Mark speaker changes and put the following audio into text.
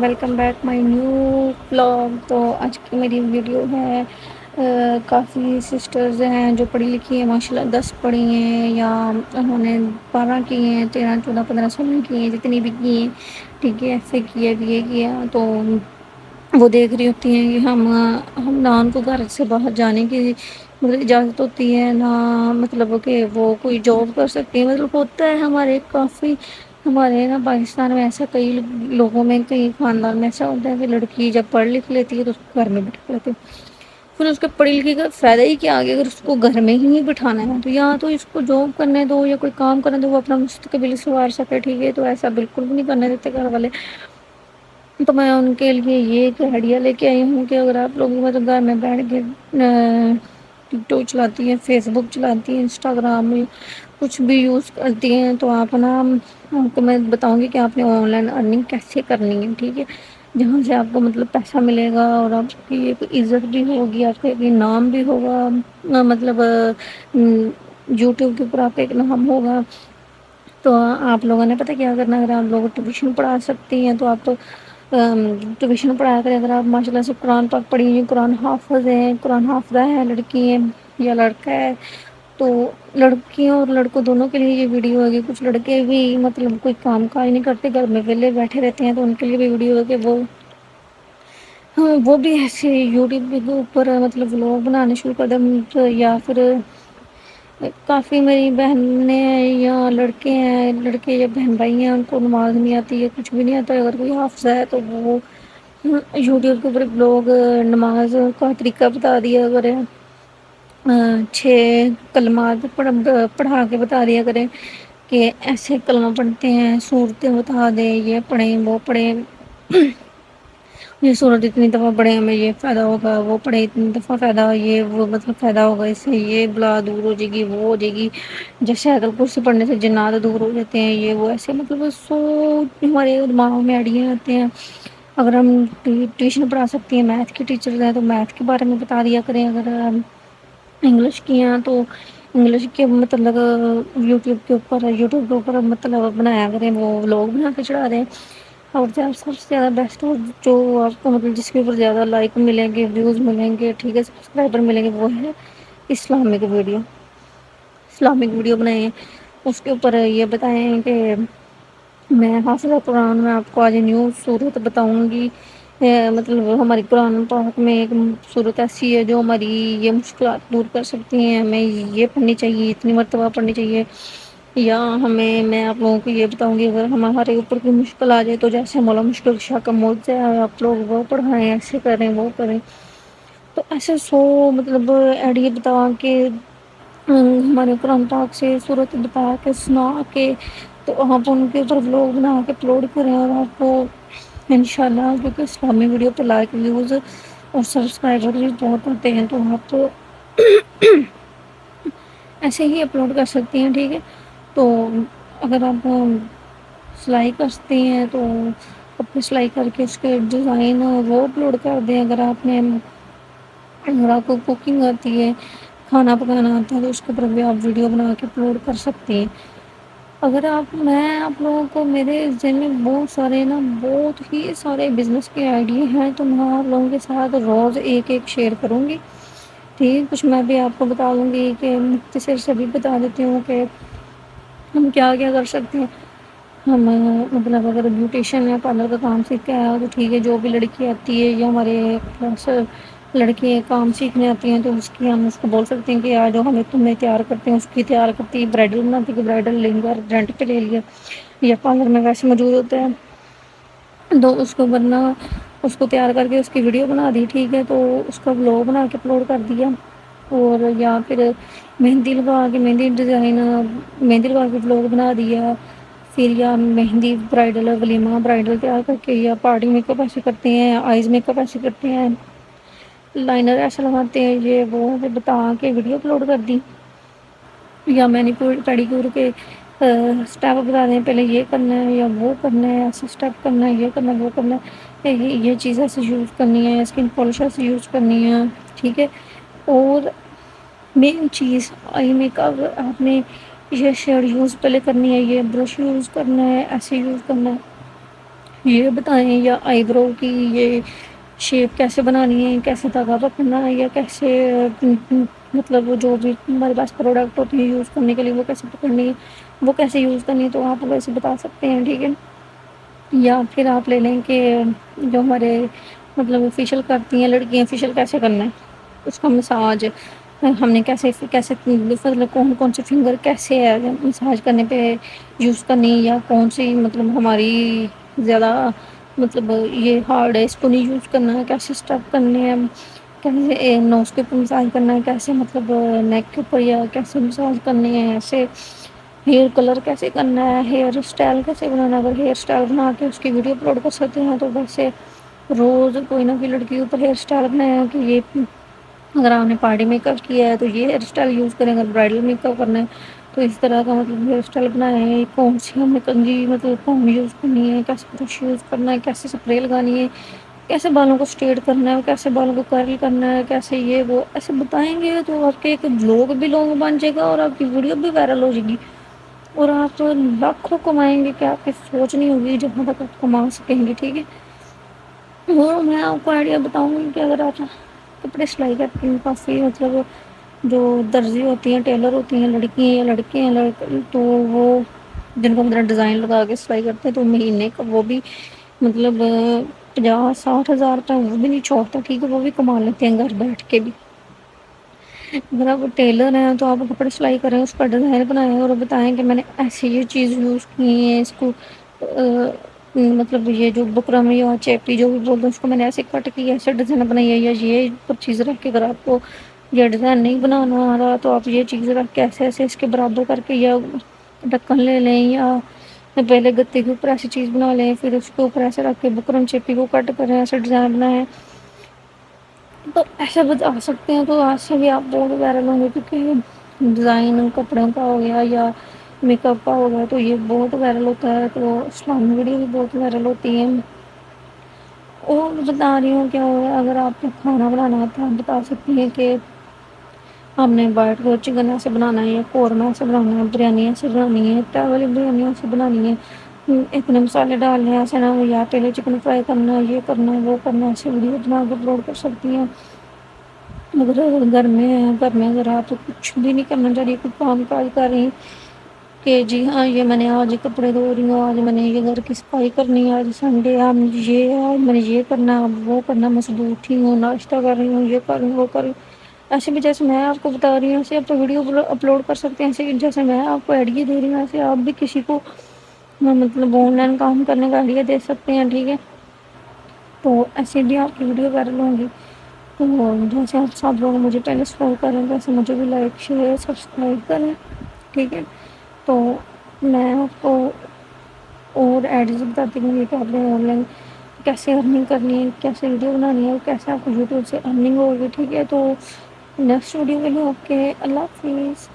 Speaker 1: Welcome back my new blog. تو آج کی میری ویڈیو ہے. کافی سسٹرز ہیں جو پڑھی لکھی ہیں ماشاء اللہ 10 پڑھی ہیں یا انہوں نے 12 کی ہیں 13 14 15 16 کی ہیں جتنی بھی کی ہیں. ٹھیک ہے ایسے کیا بھی یہ کیا تو وہ دیکھ رہی ہوتی ہیں کہ ہم نہ ان کو گھر سے باہر جانے کی مطلب اجازت ہوتی ہے نہ مطلب کہ وہ کوئی جاب کر سکتی ہے. مطلب ہوتا ہے ہمارے کافی ہمارے نا پاکستان میں ایسا کئی لوگوں میں کئی خاندان میں ایسا ہوتا ہے کہ لڑکی جب پڑھ لکھ لیتی ہے تو اس کو گھر میں بٹھا لیتے پھر اس کے پڑھی لکھے کا فائدہ ہی کیا آگے اگر اس کو گھر میں ہی نہیں بٹھانا ہے تو یا تو اس کو جاب کرنے دو یا کوئی کام کرنے دو وہ اپنا مستقبل سنوار سکے. ٹھیک ہے تو ایسا بالکل بھی نہیں کرنے دیتے گھر والے. تو میں ان کے لیے یہ ایک آئیڈیا لے کے آئی ہوں کہ اگر آپ لوگ مطلب گھر میں بیٹھ کے ٹک ٹاک چلاتی ہیں فیس بک چلاتی ہیں انسٹاگرام کچھ بھی یوز کرتی ہیں تو آپ نا آپ کو میں بتاؤں گی کہ آپ نے آن لائن ارننگ کیسے کرنی ہے. ٹھیک ہے جہاں سے آپ کو مطلب پیسہ ملے گا اور آپ کی ایک عزت بھی ہوگی آپ کا نام بھی ہوگا. مطلب یوٹیوب کے اوپر آپ کا ایک نام ہوگا. تو آپ لوگوں نے پتا کیا کرنا اگر آپ لوگ ٹیوشن پڑھا سکتی ہیں تو آپ تو ٹیوشن پڑھایا کریں. اگر آپ ماشاء اللہ سے قرآن پاک پڑھی ہوئی قرآن حافظ ہیں قرآن حافظہ ہے لڑکی ہے یا لڑکا ہے تو لڑکیوں اور لڑکوں دونوں کے لیے یہ ویڈیو ہوگی. کچھ لڑکے بھی مطلب کوئی کام کاج نہیں کرتے گھر میں ویلے بیٹھے رہتے ہیں تو ان کے لیے بھی ویڈیو ہے کہ وہ بھی ایسے یوٹیوب کے اوپر مطلب ولاگ بنانے شروع کر دیں. یا پھر کافی میری بہنیں یا لڑکے ہیں لڑکے یا بہن بھائی ہیں ان کو نماز نہیں آتی ہے کچھ بھی نہیں آتا اگر کوئی حافظہ ہے تو وہ یوٹیوب کے اوپر لوگ نماز کا طریقہ بتا دیا کریں. 6 کلمات پڑھا کے بتا دیا کریں کہ ایسے کلمہ پڑھتے ہیں صورتیں بتا دیں یہ پڑھیں وہ پڑھیں یہ صورت اتنی دفعہ پڑھیں ہمیں یہ فائدہ ہوگا وہ پڑھیں اتنی دفعہ فائدہ یہ وہ مطلب فائدہ ہوگا اس سے یہ بلا دور ہو جائے گی وہ ہو جائے گی. جیسے آیت الکرسی پڑھنے سے جنات دور ہو جاتے ہیں یہ وہ ایسے مطلب ہمارے دماغ میں آئیڈیا آتے ہیں. اگر ہم ٹیوشن پڑھا سکتی ہیں میتھ کی ٹیچر ہیں تو میتھ کے بارے میں بتا دیا کریں. اگر انگلش کی ہیں تو انگلش کے مطلب یوٹیوب کے اوپر مطلب بنایا کریں وہ لوگ بنا کے چڑھا دیں. اور سب سے زیادہ بیسٹ جو آپ کو مطلب جس کے اوپر زیادہ لائک ملیں گے ویوز ملیں گے ٹھیک ہے سبسکرائبر ملیں گے وہ ہے اسلامک ویڈیو. اسلامک ویڈیو بنائیں اس کے اوپر یہ بتائیں کہ میں حافظہ قرآن میں آپ کو آج نیو صورت بتاؤں گی. مطلب ہماری قرآن پاک میں ایک صورت ایسی ہے جو ہماری یہ مشکلات دور کر سکتی ہیں. ہمیں یہ پڑھنی چاہیے اتنی مرتبہ پڑھنی چاہیے. یا میں آپ لوگوں کو یہ بتاؤں گی اگر ہمارے اوپر کوئی مشکل آ جائے تو جیسے مولا مشکل کشا کا موضع آپ لوگ وہ پڑھائیں ایسے کریں وہ کریں. تو ایسے مطلب ایڈیا بتا کے ہمارے قرآن پاک سے صورت بتا کے سنا کے تو آپ ان کے اوپر ولاگ بنا کے اپلوڈ کریں. اور آپ کو انشاء اللہ کیونکہ اسلامی ویڈیو پہ لائک ویوز اور سبسکرائبر بھی بہت ہوتے ہیں تو آپ ایسے ہی اپلوڈ کر سکتی ہیں. ٹھیک ہے تو اگر آپ سلائی کرتی ہیں تو کپڑے سلائی کر کے اس کے ڈیزائن وہ اپلوڈ کر دیں. اگر آپ کو کوکنگ آتی ہے کھانا پکانا آتا ہے تو اس کے اوپر بھی آپ ویڈیو بنا کے اپلوڈ کر سکتے ہیں. اگر میں آپ لوگوں کو میرے ذہن میں بہت ہی سارے بزنس کے آئیڈیا ہیں تو میں آپ لوگوں کے ساتھ روز ایک شیئر کروں گی. ٹھیک کچھ میں بھی آپ کو بتا دوں گی کہ مختصر سے بھی بتا دیتی ہوں کہ ہم کیا کیا کر سکتے ہیں. ہم مطلب اگر بیوٹیشین ہے پارلر کا کام سیکھا ہے تو ٹھیک ہے جو بھی لڑکی آتی ہے یا ہمارے لڑکیاں کام سیکھنے آتی ہیں تو اس کی ہم اس کو بول سکتے ہیں کہ آ جاؤ ہمیں تمہیں تیار کرتے ہیں. اس کی تیار کرتی برائڈل بناتی کہ برائڈل لہنگا رینٹ پہ لے لیا یا پارلر میں ویسے موجود ہوتا ہے تو اس کو بننا اس کو تیار کر کے اس کی ویڈیو بنا دی. ٹھیک ہے تو اس کا ولاگ بنا کے اپلوڈ کر دیا. اور یا پھر مہندی لگا کے مہندی ڈیزائن مہندی لگا کے ولاگ بنا دیا. پھر یا مہندی برائڈل ولیمہ برائڈل تیار کر کے یا پارٹی میک اپ ایسے کرتے ہیں آئز میک اپ ایسے کرتے ہیں لائنر ایسے لگاتے ہیں یہ وہ بتا کے ویڈیو اپلوڈ کر دی. یا مینیکیور پیڈیکیور کے اسٹیپ بتا دیں پہلے یہ کرنا ہے یا وہ کرنا ہے ایسا اسٹیپ کرنا ہے یہ کرنا ہے وہ کرنا ہے یہ چیز ایسے یوز کرنی ہے اسکن پالش ایسے یوز کرنی ہے. ٹھیک ہے اور مین چیز آئی میک اپ آپ نے یہ شیڈ یوز پہلے کرنی ہے یہ برش یوز کرنا ہے ایسے یوز کرنا ہے. یہ بتائیں، یا آئی برو کی یہ شیپ کیسے بنانی ہے، کیسے دھاگا پکڑنا ہے، یا کیسے مطلب جو بھی ہمارے پاس پروڈکٹ ہوتی ہے یوز کرنے کے لیے وہ کیسے پکڑنی ہے، وہ کیسے یوز کرنی ہے، تو آپ ویسے بتا سکتے ہیں، ٹھیک ہے۔ یا پھر آپ لے لیں کہ جو ہمارے مطلب فیشیل کرتی ہیں لڑکیاں، فیشیل کیسے کرنا ہے، اس کا مساج ہم نے کیسے کیسے مطلب کون کون سے فنگر کیسے ہے مساج کرنے پہ یوز کرنی، یا کون سی مطلب ہماری زیادہ مطلب یہ ہارڈ ہے اس کو نہیں یوز کرنا ہے، کیسے اسٹیپ کرنے ہیں، کیسے نوز کے اوپر مساج کرنا ہے، کیسے مطلب نیک کے اوپر یا کیسے مساج کرنی ہے، ایسے ہیئر کلر کیسے کرنا ہے، ہیئر اسٹائل کیسے بنانا ہے، اگر ہیئر اسٹائل بنا کے اس کی ویڈیو اپلوڈ کر سکتے ہیں تو ویسے روز کوئی نہ کوئی لڑکی اوپر ہیئر اسٹائل بنایا ہے کہ یہ اگر آپ نے پارٹی میک اپ کیا ہے تو یہ ہیئر اسٹائل یوز کریں، اگر برائڈل میک اپ کرنا ہے تو اس طرح کا مطلب ہیئر اسٹائل بنایا ہے، کون سی ہم نے کنگھی مطلب کون یوز کرنی ہے، کیسے برش یوز کرنا ہے، کیسے اسپرے لگانی ہے، کیسے بالوں کو اسٹریٹ کرنا ہے، کیسے بالوں کو کرل کرنا ہے، کیسے یہ وہ ایسے بتائیں گے تو آپ کے ایک بلاگ بھی لانگ بن جائے گا اور آپ کی ویڈیو بھی وائرل ہو جائے گی، اور آپ لاکھوں کمائیں گے کہ آپ کی سوچ نہیں ہوگی جہاں تک آپ کما سکیں گے، ٹھیک ہے۔ وہ میں آپ کو آئیڈیا بتاؤں گی کہ اگر آپ کپڑے سلائی کرتی ہیں، کافی مطلب جو درزی ہوتی ہیں، ٹیلر ہوتی ہیں، لڑکی ہیں یا لڑکے ہیں تو وہ جن کو مطلب ڈیزائن لگا کے سلائی کرتے ہیں تو مہینے کا وہ بھی مطلب 50-60 ہزار روپئے وہ بھی نہیں چھوڑتا، ٹھیک ہے، وہ بھی کما لیتے ہیں گھر بیٹھ کے بھی۔ اگر آپ ٹیلر ہیں تو آپ کپڑے سلائی کریں، اس کا ڈیزائن بنائیں اور بتائیں کہ میں نے ایسی یہ چیز یوز کی ہے، اس کو مطلب یہ جو بکرم یا چیپی جو بھی بولتے ہیں اس کو میں نے ایسے کٹ کی ایسے ڈیزائن بنائی ہے، یا یہ چیز رکھ کے اگر آپ کو یہ ڈیزائن نہیں بنانا آ رہا تو آپ یہ چیز رکھ کے ایسے ایسے اس کے برابر کر کے یا ڈھکن لے لیں، یا پہلے گتے کے اوپر ایسی چیز بنا لیں، پھر اس کے اوپر ایسے رکھ کے بکرم چیپی کو کٹ کریں، ایسے ڈیزائن بنائیں تو ایسے بتا سکتے ہیں، تو آج سے بھی آپ بہت وائرل ہوں گے، کیونکہ ڈیزائن کپڑوں کا ہو گیا یا میک اپ کا ہو گیا تو یہ بہت وائرل ہوتا ہے، تو اسلامی ویڈیو بھی بہت وائرل ہوتی ہیں۔ اور بتا رہی ہوں کیا ہوا، اگر آپ کو کھانا بنانا ہے تو آپ بتا سکتی ہیں کہ ہم نے وائٹ گوشت چکن ایسے بنانا ہے، یا قورمہ ایسے بنانا ہے، بریانی ایسے بنانی ہے، تہہ والی بریانی ایسے بنانی ہے، اتنے مسالے ڈالنے ہیں، ایسے نہ یا پہلے چکن فرائی کرنا ہے، یہ کرنا ہے وہ کرنا ہے، ایسے ویڈیو بنا کے اپلوڈ کر سکتی ہیں۔ اگر گھر میں ہے، گھر میں اگر آپ کچھ بھی نہیں کرنا چاہ رہی، کچھ کام کاج کر رہی کہ جی ہاں یہ میں نے آج کپڑے دھو رہی ہوں، آج میں نے یہ گھر کی صفائی کرنی ہے، آج سنڈے ہے یہ ہے، آج میں نے یہ کرنا وہ کرنا، میں صبح اٹھی ہوں ناشتہ کر رہی ہوں، یہ کر رہی ہوں وہ کر رہی ہوں، ایسے بھی جیسے میں آپ کو بتا رہی ہوں ایسے آپ تو ویڈیو اپلوڈ کر سکتے ہیں، ایسے جیسے میں آپ کو آئیڈیا دے رہی ہوں ایسے آپ بھی کسی کو مطلب آن لائن کام کرنے کا آئیڈیا دے سکتے ہیں، ٹھیک ہے۔ تو ایسے بھی آپ کی ویڈیو وائرل ہوں گی، تو جیسے آپ سب لوگ مجھے پہلے سپورٹ کریں ویسے مجھے بھی لائک شیئر سبسکرائب کریں، ٹھیک ہے۔ تو میں آپ کو اور ایڈز بتاتی ہوں کہ آپ نے آن لائن کیسے ارننگ کرنی ہے، کیسے ویڈیو بنانی ہے، اور کیسے آپ کو یوٹیوب سے ارننگ ہوگی، ٹھیک ہے۔ تو نیکسٹ ویڈیو کے لیے اوکے، اللہ حافظ۔